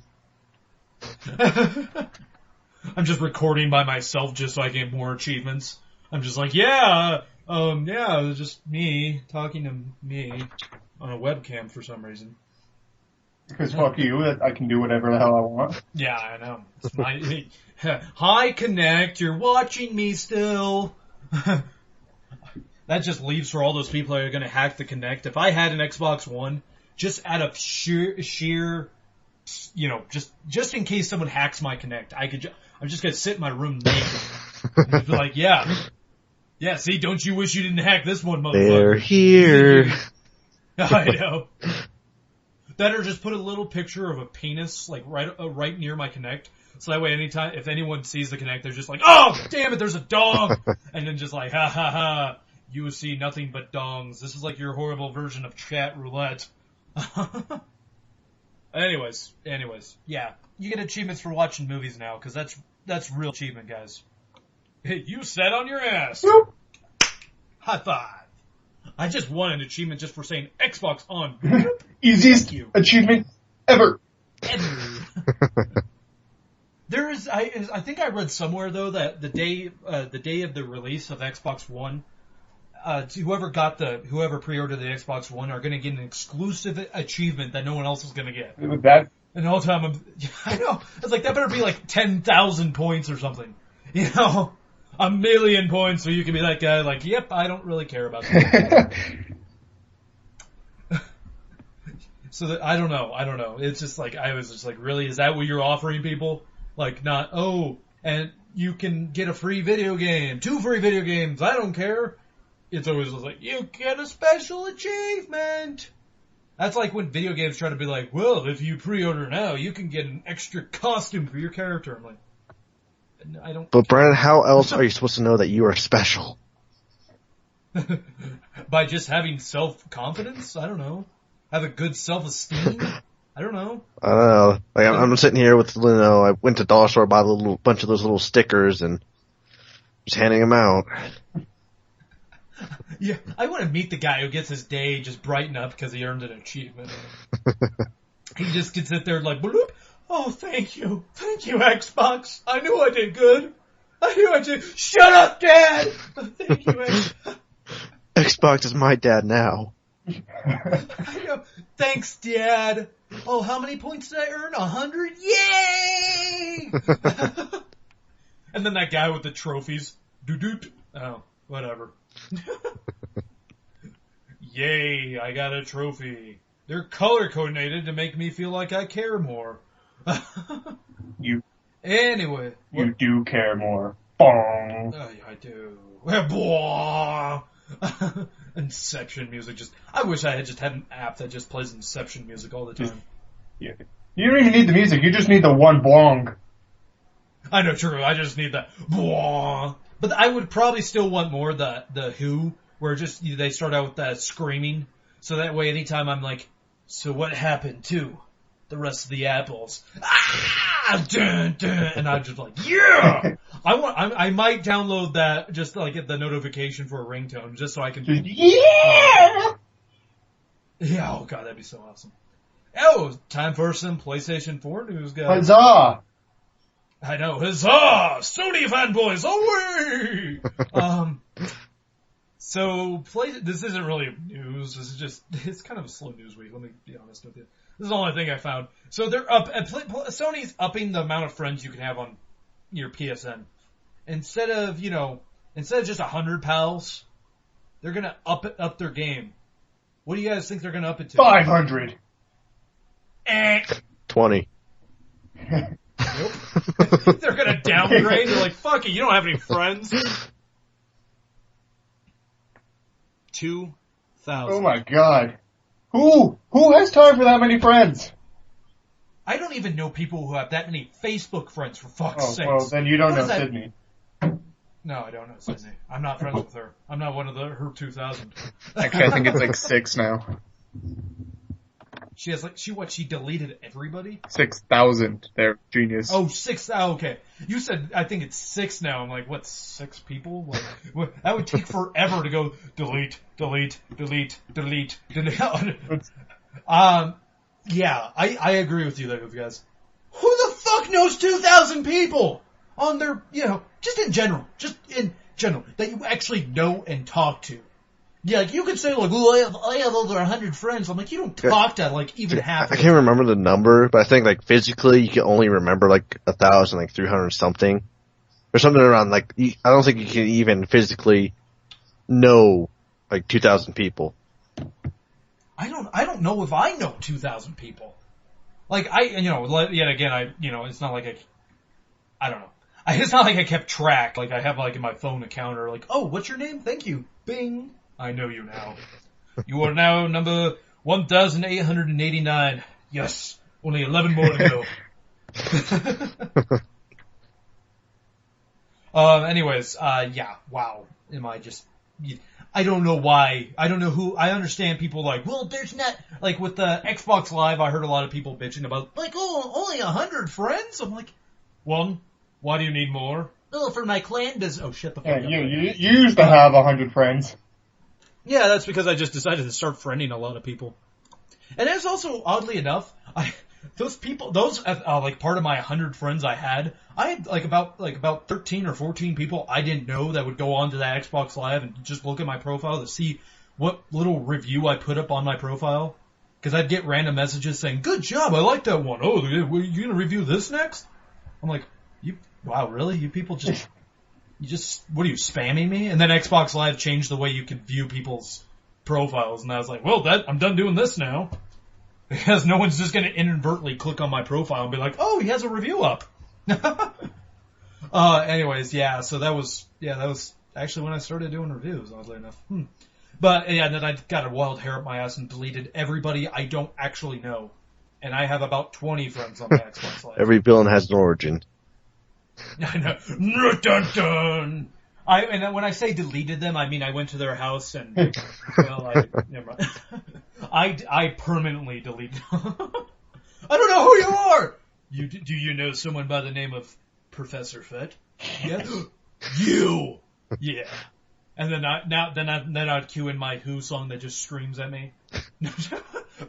I'm just recording by myself just so I get more achievements. I'm just like, yeah, it was just me talking to me on a webcam for some reason. Because fuck you, I can do whatever the hell I want. Yeah, I know. It's my, hi, Connect, you're watching me still. That just leaves for all those people that are going to hack the Connect. If I had an Xbox One, just out of sheer just in case someone hacks my Connect, I'm just going to sit in my room naked. And just be like, yeah, see, don't you wish you didn't hack this one, motherfucker? They're here. I know. That or just put a little picture of a penis, right near my Connect. So that way if anyone sees the Connect, they're just like, oh, damn it, there's a dong! And then just like, ha ha ha, you see nothing but dongs. This is like your horrible version of chat roulette. Anyways, yeah. You get achievements for watching movies now, because that's real achievement, guys. Hey, you sat on your ass. Whoop. High five. I just won an achievement just for saying Xbox on. Easiest achievement ever. I think I read somewhere though that the day of the release of Xbox One, whoever pre-ordered the Xbox One are going to get an exclusive achievement that no one else is going to get. With that. And the whole time I know. It's like, that better be 10,000 points or something. 1,000,000 points so you can be that guy yep, I don't really care about that. So I don't know. It's just I was just really, is that what you're offering people? And you can get a free video game, 2 free video games, I don't care. It's always you get a special achievement. That's like when video games try to be well, if you pre-order now, you can get an extra costume for your character. I'm like, I don't. But Brandon, how else are you supposed to know that you are special? By just having self-confidence? I don't know. Have a good self-esteem? I don't know. I don't know. I'm sitting here with, I went to Dollar Store, bought a bunch of those little stickers, and just handing them out. Yeah, I want to meet the guy who gets his day just brighten up because he earned an achievement. He just can sit there bloop. Oh, thank you, Xbox. I knew I did good. Shut up, Dad. Thank you, Xbox. Xbox is my dad now. Thanks, Dad. Oh, how many points did I earn? 100? Yay! And then that guy with the trophies. Doo-doot. Oh, whatever. Yay, I got a trophy. They're color-coordinated to make me feel like I care more. Anyway. You do care more. Bong. Oh, yeah, I do. Bong. Inception music. I wish I had just had an app that just plays Inception music all the time. Yeah. You don't even need the music. You just need the one bong. I know, true. I just need that. Bong. But I would probably still want more the Who, where just they start out with that screaming. So that way, anytime I'm like, so what happened to the rest of the apples? Ah! Dun, dun, and I'm just like, yeah! I might download that just to, like, get the notification for a ringtone, just so I can. Yeah! Yeah, oh god, that'd be so awesome. Oh, time for some PlayStation 4 news, guys. Huzzah! I know, huzzah! Sony fanboys, away! So, this isn't really news, this is just, it's kind of a slow news week, let me be honest with you. This is the only thing I found. So they're Sony's upping the amount of friends you can have on your PSN. Instead of just 100 pals, they're gonna up their game. What do you guys think they're gonna up it to? 500. 20. Nope. They're gonna downgrade. They're like, fuck it, you don't have any friends. 2,000. Oh my god. Who has time for that many friends? I don't even know people who have that many Facebook friends, for fuck's sake. Well, then you don't know Sydney. No, I don't know Sydney. I'm not friends with her. I'm not one of her 2,000. Actually, I think it's like 6 now. She has she deleted everybody? 6,000. They're genius. Oh, 6, okay. You said, I think it's 6 now. I'm like, what, 6 people? Like, that would take forever to go delete. Yeah, I agree with you there, guys. Who the fuck knows 2,000 people on their, just in general, that you actually know and talk to? Yeah, like you could say like, oh, I have over 100 friends. I'm like, you don't talk to like even half. I can't remember the number, but I think like physically you can only remember like 1,000, like 300 something, or something around like. I don't think you can even physically know like 2,000 people. I don't know if I know 2,000 people. Like yet again, it's not like I don't know. It's not like I kept track. Like I have like in my phone account or like, oh, what's your name? Thank you. Bing. I know you now. You are now number 1,889. Yes. Only 11 more to go. Anyways, yeah, wow. I don't know why. I don't know who. I understand people like, well, there's not, like with the Xbox Live, I heard a lot of people bitching about, like, oh, only 100 friends? I'm like, one, why do you need more? Oh, for my clan does, oh shit, the fuck up. You used to have 100 friends. Yeah, that's because I just decided to start friending a lot of people. And there's also, oddly enough, those like part of my 100 friends I had like about 13 or 14 people I didn't know that would go on to that Xbox Live and just look at my profile to see what little review I put up on my profile. Cause I'd get random messages saying, good job, I like that one. Oh, you gonna review this next? I'm like, wow, really? You people what are you, spamming me? And then Xbox Live changed the way you could view people's profiles, and I was like, well, I'm done doing this now. Because no one's just gonna inadvertently click on my profile and be like, oh, he has a review up. Anyways, yeah, so that was actually when I started doing reviews, oddly enough. But, yeah, then I got a wild hair up my ass and deleted everybody I don't actually know. And I have about 20 friends on my Xbox Live. Every villain has an origin. I know. Dun, dun. And then when I say deleted them, I mean I went to their house and, never mind. I permanently deleted them. I don't know who you are! Do you know someone by the name of Professor Fett? Yeah. You! Yeah. And then I'd cue in my Who song that just screams at me.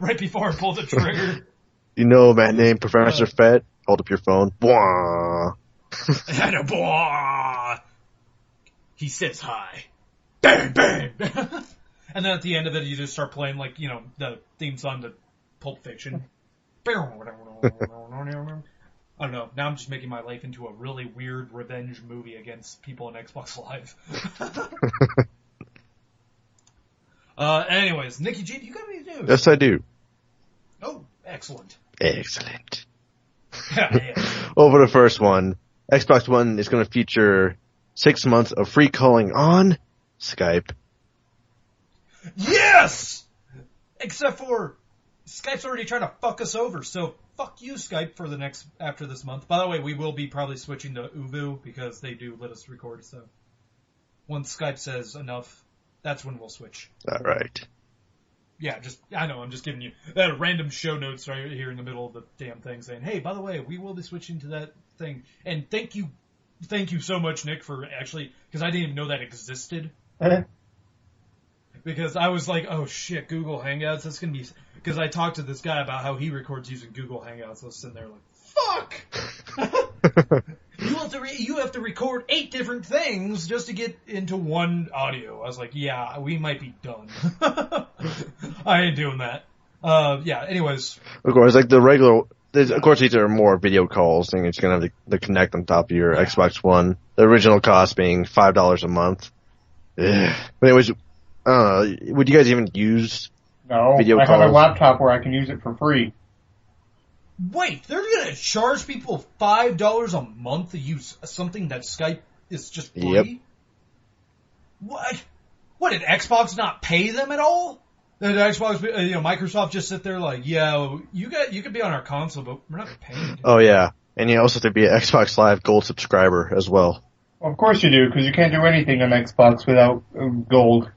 Right before I pull the trigger. You know a man named Professor Fett? Hold up your phone. Bwah! And a blah. He says hi. Bang, bang. And then at the end of it, you just start playing, like, the theme song to Pulp Fiction. I don't know. Now I'm just making my life into a really weird revenge movie against people on Xbox Live. Anyways, Nikki G, do you got any news? Yes, I do. Oh, excellent. Excellent. Yeah. Over the first one, Xbox One is going to feature 6 months of free calling on Skype. Yes! Except for Skype's already trying to fuck us over, so fuck you, Skype, for after this month. By the way, we will be probably switching to Uvu because they do let us record, so once Skype says enough, that's when we'll switch. All right. Yeah, I know, I'm just giving you random show notes right here in the middle of the damn thing saying, hey, by the way, we will be switching to that thing. And thank you so much, Nick, for actually, because I didn't even know that existed. Because I was like, oh shit, Google Hangouts, that's going to be, because I talked to this guy about how he records using Google Hangouts. I was sitting there like, fuck! You have to record 8 different things just to get into one audio. I was like, yeah, we might be done. I ain't doing that. Yeah, anyways. Of course, like the regular, of course these are more video calls, and it's going to have the Kinect on top of your Xbox One. The original cost being $5 a month. Ugh. But anyways, would you guys even use video calls? I have a laptop where I can use it for free. Wait, they're going to charge people $5 a month to use something that Skype is just free? Yep. What, did Xbox not pay them at all? Did Xbox, Microsoft just sit there like, yeah, you could be on our console, but we're not paying you. Oh yeah, and you also have to be an Xbox Live Gold subscriber as well. Of course you do, because you can't do anything on Xbox without Gold.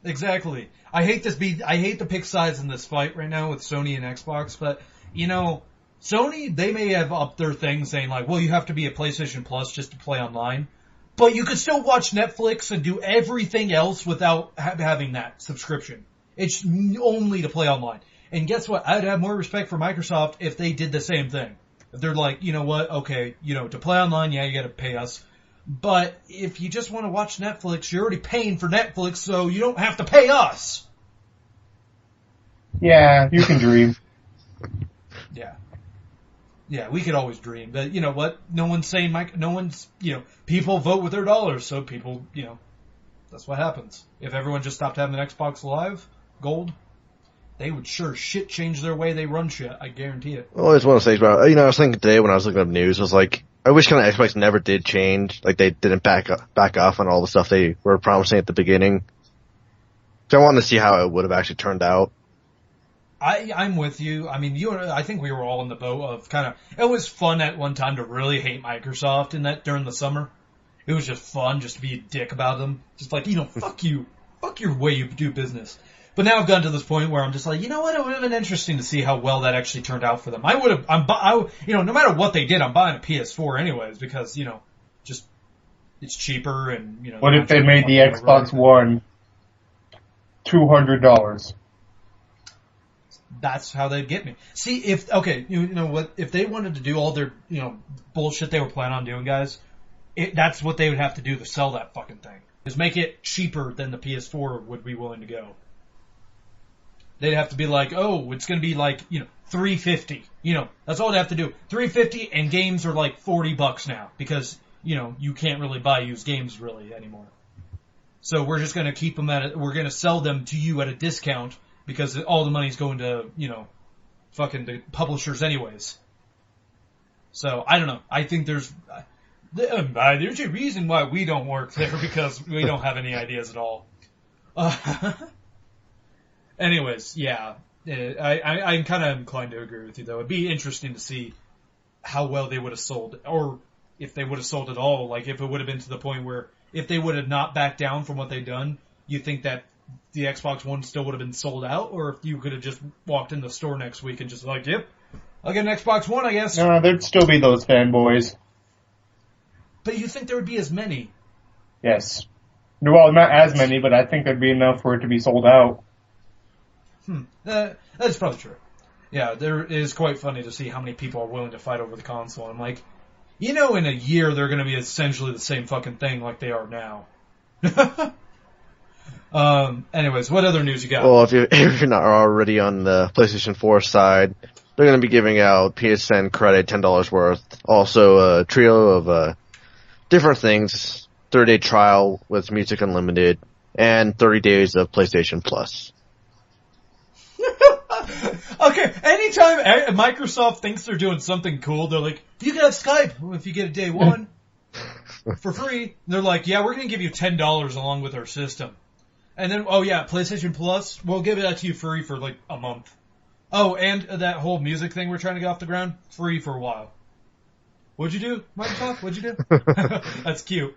Exactly. I hate to pick sides in this fight right now with Sony and Xbox, but Sony, they may have upped their thing saying like, well, you have to be a PlayStation Plus just to play online, but you can still watch Netflix and do everything else without having that subscription. It's only to play online. And guess what? I'd have more respect for Microsoft if they did the same thing. If they're like, you know what? Okay, to play online, yeah, you gotta pay us. But if you just want to watch Netflix, you're already paying for Netflix, so you don't have to pay us. Yeah, you can dream. Yeah, we could always dream, but you know what? No one's saying, people vote with their dollars, so people, that's what happens. If everyone just stopped having an Xbox Live Gold, they would sure shit change their way they run shit. I guarantee it. Well, it's one of those things about, I was thinking today when I was looking up news, I was like, I wish kind of Xbox never did change, like they didn't back off on all the stuff they were promising at the beginning. So I wanted to see how it would have actually turned out. I'm with you. I mean, I think we were all in the boat of it was fun at one time to really hate Microsoft during the summer. It was just fun just to be a dick about them. Just like, fuck you. Fuck your way you do business. But now I've gotten to this point where I'm just like, you know what? It would have been interesting to see how well that actually turned out for them. No matter what they did, I'm buying a PS4 anyways because, just, it's cheaper and, What if they made the Xbox One $200? That's how they'd get me. See, if they wanted to do all their, bullshit they were planning on doing, guys, that's what they would have to do to sell that fucking thing. Is make it cheaper than the PS4 would be willing to go. They'd have to be like, oh, it's going to be like, $350. That's all they have to do. $350 and games are like $40 now because, you can't really buy used games really anymore. So we're just going to keep them we're going to sell them to you at a discount because all the money's going to, fucking the publishers anyways. So, I don't know. I think there's a reason why we don't work there because we don't have any ideas at all. Anyways, yeah. I'm kind of inclined to agree with you, though. It'd be interesting to see how well they would have sold, or if they would have sold at all. Like, if it would have been to the point where, if they would have not backed down from what they'd done, you think that the Xbox One still would have been sold out, or if you could have just walked in the store next week and just like, yep, I'll get an Xbox One, I guess. No, there'd still be those fanboys. But you think there would be as many? Yes. Well, not as many, but I think there'd be enough for it to be sold out. That's probably true. Yeah, there is quite funny to see how many people are willing to fight over the console. I'm like, in a year they're going to be essentially the same fucking thing like they are now. Anyways, what other news you got? Well, if you're not already on the PlayStation 4 side, they're going to be giving out PSN credit, $10 worth. Also, a trio of different things: 30-day trial with Music Unlimited, and 30 days of PlayStation Plus. Okay, anytime Microsoft thinks they're doing something cool, they're like, you can have Skype if you get a day one for free. And they're like, yeah, we're going to give you $10 along with our system. And then, oh yeah, PlayStation Plus, we'll give that to you free for like a month. Oh, and that whole music thing we're trying to get off the ground, free for a while. What'd you do, Microsoft? What'd you do? That's cute.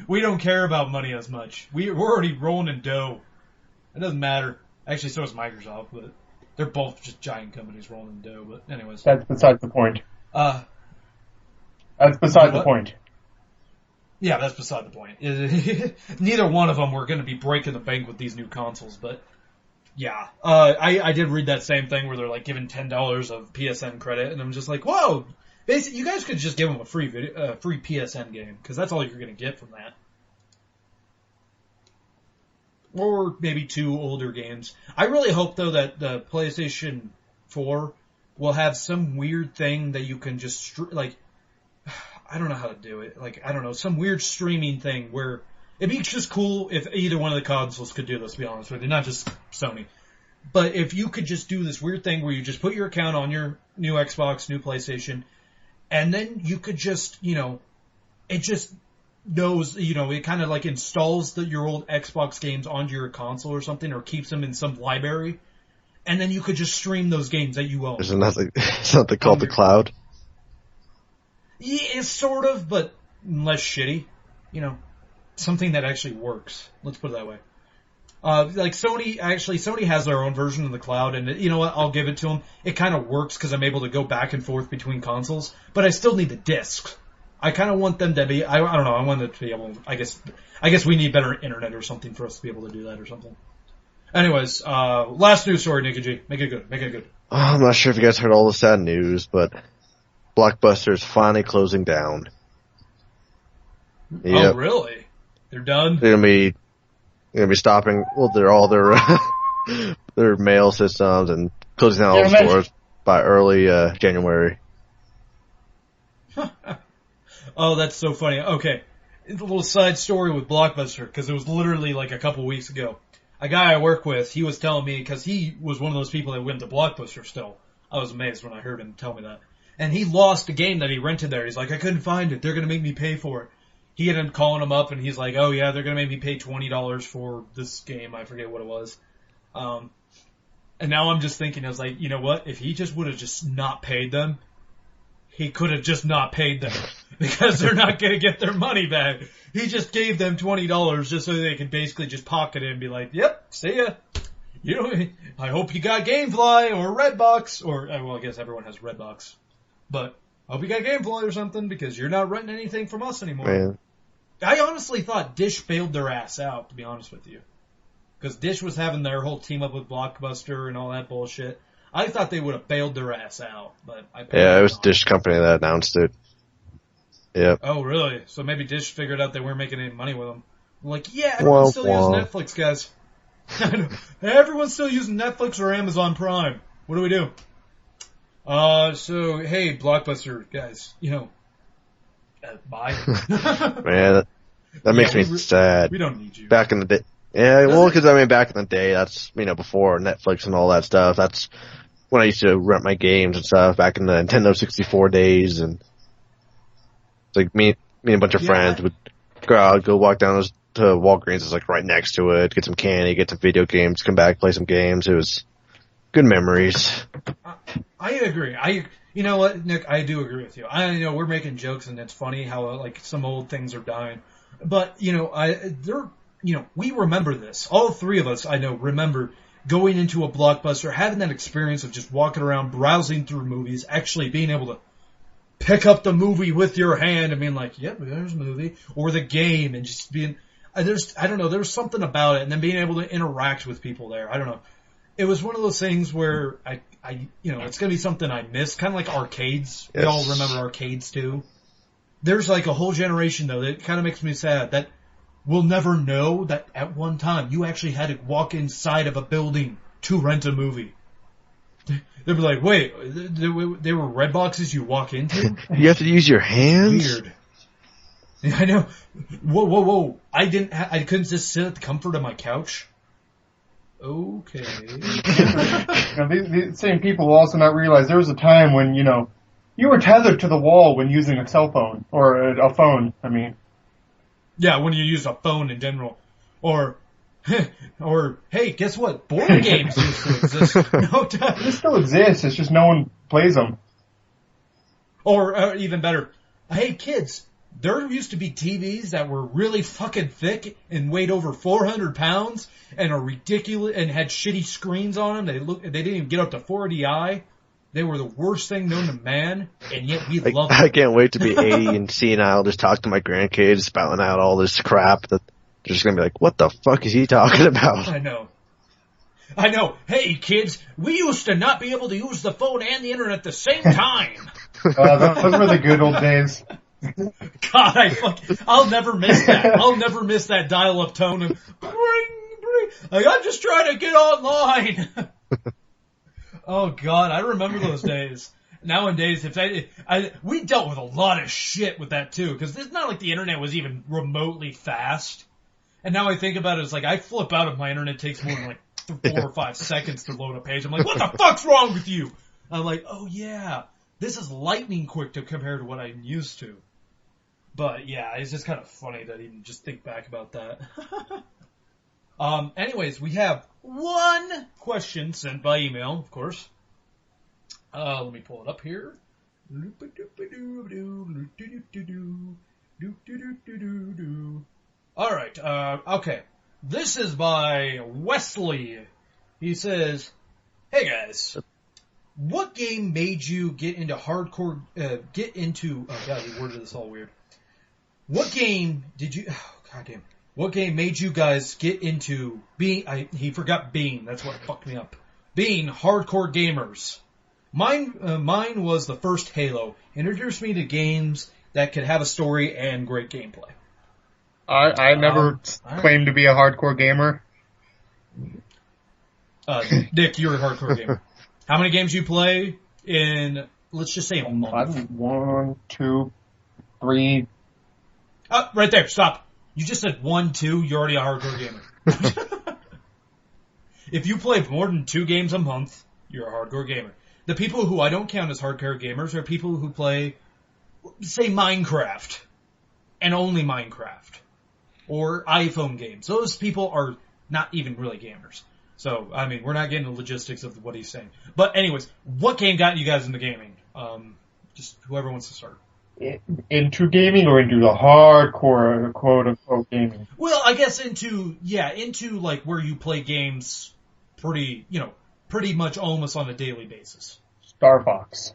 We don't care about money as much. We're already rolling in dough. It doesn't matter. Actually, so is Microsoft, but they're both just giant companies rolling in dough. But anyways. That's beside the point. That's beside the point. Yeah, that's beside the point. Neither one of them were going to be breaking the bank with these new consoles, but yeah. I did read that same thing where they're like giving $10 of PSN credit, and I'm just like, whoa! Basically, you guys could just give them a free PSN game, because that's all you're going to get from that. Or maybe 2 older games. I really hope, though, that the PlayStation 4 will have some weird thing that you can just, I don't know how to do it. I don't know, some weird streaming thing where it'd be just cool if either one of the consoles could do this, to be honest with you, not just Sony. But if you could just do this weird thing where you just put your account on your new Xbox, new PlayStation, and then you could just, it just knows, it kind of installs your old Xbox games onto your console or something, or keeps them in some library, and then you could just stream those games that you own. Isn't that called the cloud? Yeah, it's sort of, but less shitty. Something that actually works. Let's put it that way. Sony has their own version of the cloud, and you know what? I'll give it to them. It kind of works because I'm able to go back and forth between consoles, but I still need the discs. I kind of want them to be, I don't know, I want them to be able, I guess we need better internet or something for us to be able to do that or something. Anyways, last news story, Nicky G. Make it good. Oh, I'm not sure if you guys heard all the sad news, but Blockbuster is finally closing down. Yep. Oh, really? They're done? They're gonna be stopping, their mail systems and closing down all the stores by early, January. Oh, that's so funny. Okay. A little side story with Blockbuster, because it was literally a couple weeks ago. A guy I work with, he was telling me, because he was one of those people that went to Blockbuster still. I was amazed when I heard him tell me that. And he lost a game that he rented there. He's like, I couldn't find it. They're going to make me pay for it. He ended up calling him up, and he's like, oh yeah, they're going to make me pay $20 for this game. I forget what it was. And now I'm just thinking, I was like, you know what? If he just would have just not paid them, he could have just not paid them. Because they're not going to get their money back. He just gave them $20 just so they could basically just pocket it and be like, yep, see ya. I hope you got Gamefly or Redbox, or, well, I guess everyone has Redbox. But I hope you got Gamefly or something, because you're not renting anything from us anymore. Man. I honestly thought Dish bailed their ass out, to be honest with you. Because Dish was having their whole team up with Blockbuster and all that bullshit. I thought they would have bailed their ass out, but it was Dish Company that announced it. Yep. Oh, really? So maybe Dish figured out they weren't making any money with them. Like, yeah, everyone's still using Netflix, guys. Everyone's still using Netflix or Amazon Prime. What do we do? So, hey, Blockbuster, guys, bye. Man, that makes me sad. We don't need you. Back in the day. Yeah, well, because back in the day, that's, before Netflix and all that stuff, that's when I used to rent my games and stuff, back in the Nintendo 64 days, and it's like me and a bunch of friends would go walk down to Walgreens, it's right next to it, get some candy, get some video games, come back, play some games. It was good memories. I agree. You know what, Nick, I do agree with you. I know we're making jokes and it's funny how, some old things are dying. But, we remember this. All three of us, I know, remember going into a Blockbuster, having that experience of just walking around, browsing through movies, actually being able to pick up the movie with your hand and being like, yep, there's a movie. Or the game, and just being, I don't know, there's something about it. And then being able to interact with people there. I don't know. It was one of those things where it's going to be something I miss, kind of like arcades. Yes. We all remember arcades too. There's a whole generation though that kind of makes me sad that will never know that at one time you actually had to walk inside of a building to rent a movie. They'd be like, wait, they were red boxes you walk into? You have to use your hands? Weird. I know. Whoa. I couldn't just sit at the comfort of my couch. Okay. These same people will also not realize there was a time when, you were tethered to the wall when using a cell phone, or a phone, I mean. Yeah, when you use a phone in general. Or, hey, guess what? Board games used to exist. They still exist, it's just no one plays them. Or, even better, hey kids, there used to be TVs that were really fucking thick and weighed over 400 pounds and are ridiculous and had shitty screens on them. They didn't even get up to 480i. They were the worst thing known to man, and yet we love them. I can't wait to be 80 and senile, just talk to my grandkids, spouting out all this crap that they're just going to be like, what the fuck is he talking about? I know. Hey, kids, we used to not be able to use the phone and the internet at the same time. Those were the good old days. God, I'll never miss that. I'll never miss that dial-up tone of bring. Like, I'm just trying to get online. Oh God, I remember those days. Nowadays, we dealt with a lot of shit with that too, because it's not like the internet was even remotely fast. And now I think about it, it's like I flip out if my internet takes more than like 4 or 5 seconds to load a page. I'm like, what the fuck's wrong with you? I'm like, oh yeah, this is lightning quick compared to what I'm used to. But yeah, it's just kind of funny to even just think back about that. Anyways, we have one question sent by email, of course. Let me pull it up here. Alright, okay. This is by Wesley. He says, hey guys, what game made you get into hardcore, oh god, he worded this all weird. What game made you guys get into he forgot being, that's what fucked me up. Being hardcore gamers. Mine was the first Halo. Introduced me to games that could have a story and great gameplay. I never claimed to be a hardcore gamer. Nick, you're a hardcore gamer. How many games you play in, let's just say a month? 1, 2, 3. Right there, stop. You just said 1, 2, you're already a hardcore gamer. If you play more than 2 games a month, you're a hardcore gamer. The people who I don't count as hardcore gamers are people who play, say, Minecraft. And only Minecraft. Or iPhone games. Those people are not even really gamers. So, I mean, we're not getting the logistics of what he's saying. But anyways, what game got you guys into gaming? Just whoever wants to start. Into gaming or into the hardcore, quote-unquote, gaming? Well, I guess into like where you play games pretty much almost on a daily basis. Star Fox.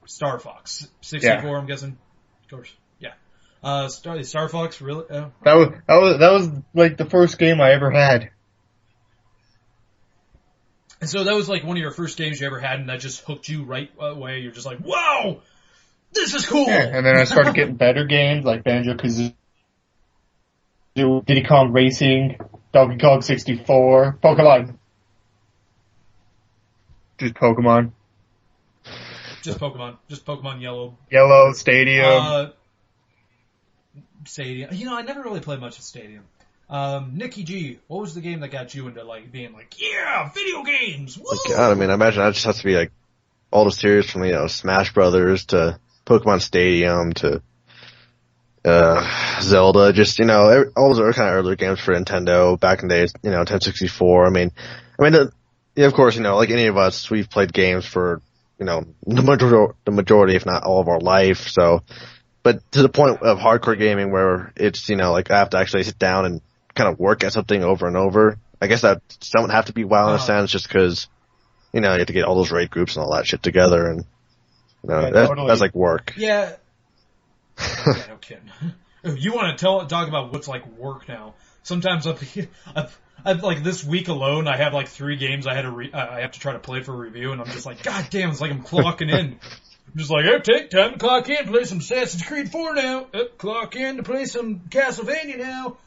64, yeah. I'm guessing. Of course. Yeah. Star Fox, really? That was like the first game I ever had. And so that was like one of your first games you ever had, and that just hooked you right away. You're just like, wow! This is cool! Yeah, and then I started getting better games like Banjo-Kazooie, Diddy Kong Racing, Donkey Kong 64, Pokemon. Just Pokemon. Just Pokemon Yellow. Yellow, Stadium. Stadium. I never really played much of Stadium. Nikki G, what was the game that got you into like being like, yeah, video games? Woo! God, I mean, I imagine that just has to be like all the series from Smash Brothers to Pokemon Stadium to Zelda. Just all those are kind of earlier games for Nintendo back in the days. 1064. I mean, of course, like any of us, we've played games for the majority, if not all of our life. So, but to the point of hardcore gaming where it's like I have to actually sit down and kind of work at something over and over. I guess that don't have to be WoW in a sense, just because you have to get all those raid groups and all that shit together, and totally. That's like work. Yeah. Yeah, no kidding. You want to talk about what's like work now? Sometimes I've like this week alone, I have like 3 games I have to try to play for review, and I'm just like, God damn, it's like I'm clocking in Just like, hey, time to clock in, play some Assassin's Creed 4 now. Clock in to play some Castlevania now.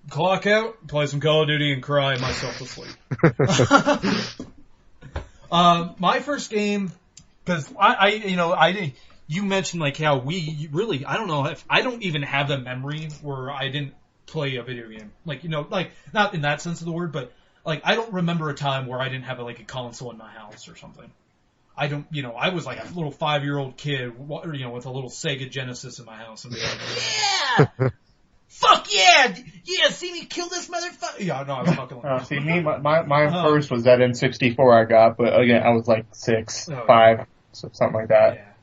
Clock out, play some Call of Duty, and cry myself to sleep. My first game, because you mentioned like how we really, I don't know if, I don't even have a memory where I didn't play a video game. Like, like, not in that sense of the word, but like, I don't remember a time where I didn't have like a console in my house or something. I don't, I was like a little 5-year-old kid, with a little Sega Genesis in my house and be like, yeah! Fuck yeah! Yeah, see me kill this motherfucker! Yeah, no, I was fucking like see, me, my first was that N64 I got, but again, I was like 6, 5, something like that.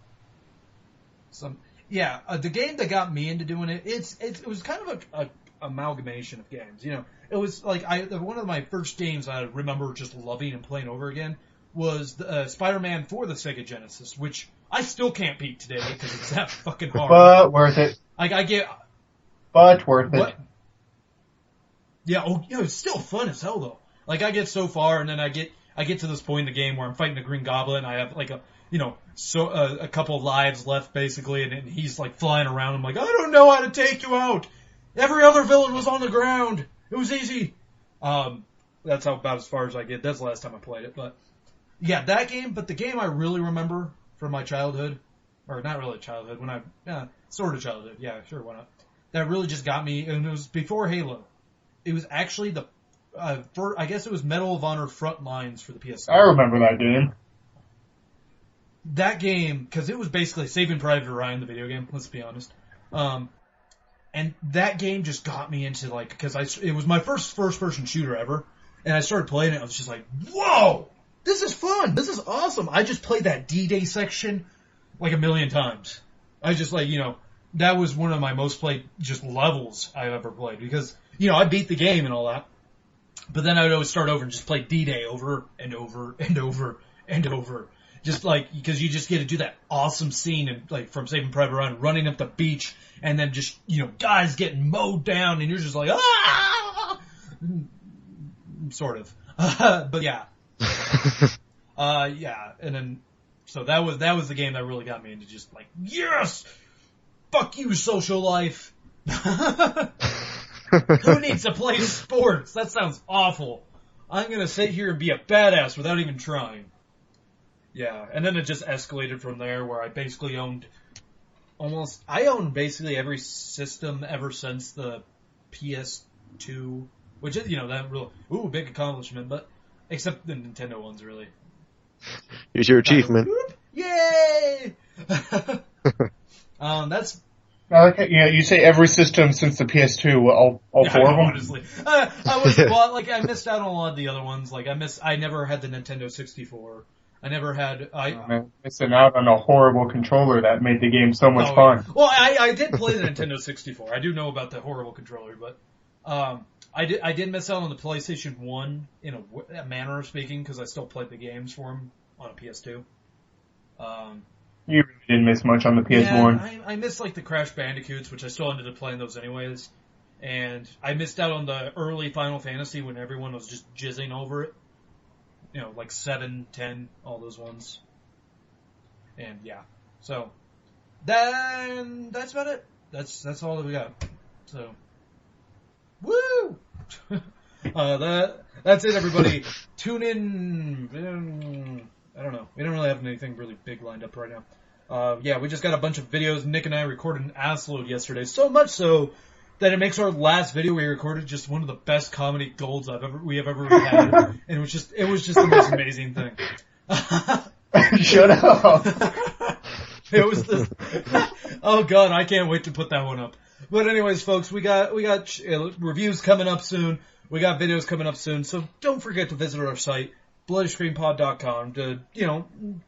Yeah. The game that got me into doing it, it was kind of a amalgamation of games, It was like, one of my first games I remember just loving and playing over again was Spider-Man for the Sega Genesis, which I still can't beat today because it's that fucking hard. But worth it. But worth it. Yeah, it's still fun as hell though. Like I get so far and then I get to this point in the game where I'm fighting the Green Goblin, I have like a couple of lives left basically, and he's like flying around. I'm like, I don't know how to take you out. Every other villain was on the ground. It was easy. That's about as far as I get. That's the last time I played it, but yeah, that game. But the game I really remember from my childhood, or not really childhood, sort of childhood. Yeah, sure, why not? That really just got me, and it was before Halo. It was actually I guess it was Medal of Honor Frontlines for the PS3. I remember that game. That game, because it was basically Saving Private Ryan, the video game, let's be honest. And that game just got me into, like, because it was my first-person shooter ever, and I started playing it, I was just like, whoa! This is fun! This is awesome! I just played that D-Day section like a million times. I just, like, that was one of my most played just levels I've ever played, because, I beat the game and all that, but then I would always start over and just play D-Day over and over and over and over. Just like, because you just get to do that awesome scene and like from Saving Private Ryan, running up the beach and then just, guys getting mowed down and you're just like, ah! Sort of. But yeah. Yeah. And then, so that was the game that really got me into just like, yes! Fuck you, social life. Who needs to play sports? That sounds awful. I'm gonna sit here and be a badass without even trying. Yeah, and then it just escalated from there where I basically owned basically every system ever since the PS2, which is, that real, big accomplishment, but except the Nintendo ones, really. Here's your achievement. Yay! That's... you say every system since the PS2, all four of them? Honestly. I missed out on a lot of the other ones, like I never had the Nintendo 64. I never had... missing out on a horrible controller that made the game so much fun. Well, I did play the Nintendo 64. I do know about the horrible controller, but I did miss out on the PlayStation 1 in a manner of speaking, because I still played the games for them on a PS2. You really didn't miss much on the PS1. Yeah, I missed like the Crash Bandicoots, which I still ended up playing those anyways. And I missed out on the early Final Fantasy when everyone was just jizzing over it. Like 7, 10, all those ones. And yeah. So then that's about it. That's all that we got. So woo! That's it, everybody. Tune in. I don't know. We don't really have anything really big lined up right now. Yeah, we just got a bunch of videos. Nick and I recorded an assload yesterday. So much so that it makes our last video we recorded just one of the best comedy golds we have ever had. And it was just the most amazing thing. Shut up. It was this. Oh god, I can't wait to put that one up. But anyways, folks, we got reviews coming up soon. We got videos coming up soon. So don't forget to visit our site, BloodyScreenPod.com, to,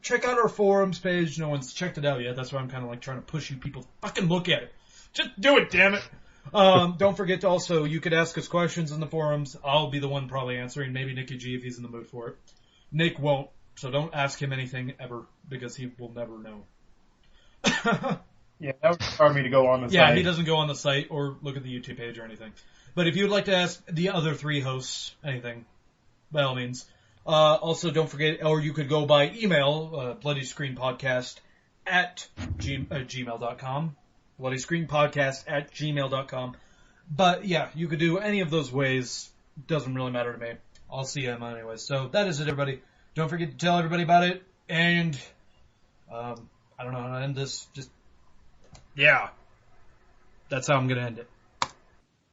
check out our forums page. No one's checked it out yet. That's why I'm kind of like trying to push you people to fucking look at it. Just do it, damn it. Don't forget to also, you could ask us questions in the forums. I'll be the one probably answering. Maybe Nicky G if he's in the mood for it. Nick won't, so don't ask him anything ever, because he will never know. Yeah, that would require me to go on the site. Yeah, he doesn't go on the site or look at the YouTube page or anything. But if you would like to ask the other 3 hosts anything, by all means. Also, don't forget, or you could go by email, bloodyscreenpodcast at gmail.com. bloodyscreenpodcast@gmail.com. But yeah, you could do any of those ways. Doesn't really matter to me. I'll see them anyway. So that is it, everybody. Don't forget to tell everybody about it. And I don't know how to end this. Just, yeah. That's how I'm going to end it.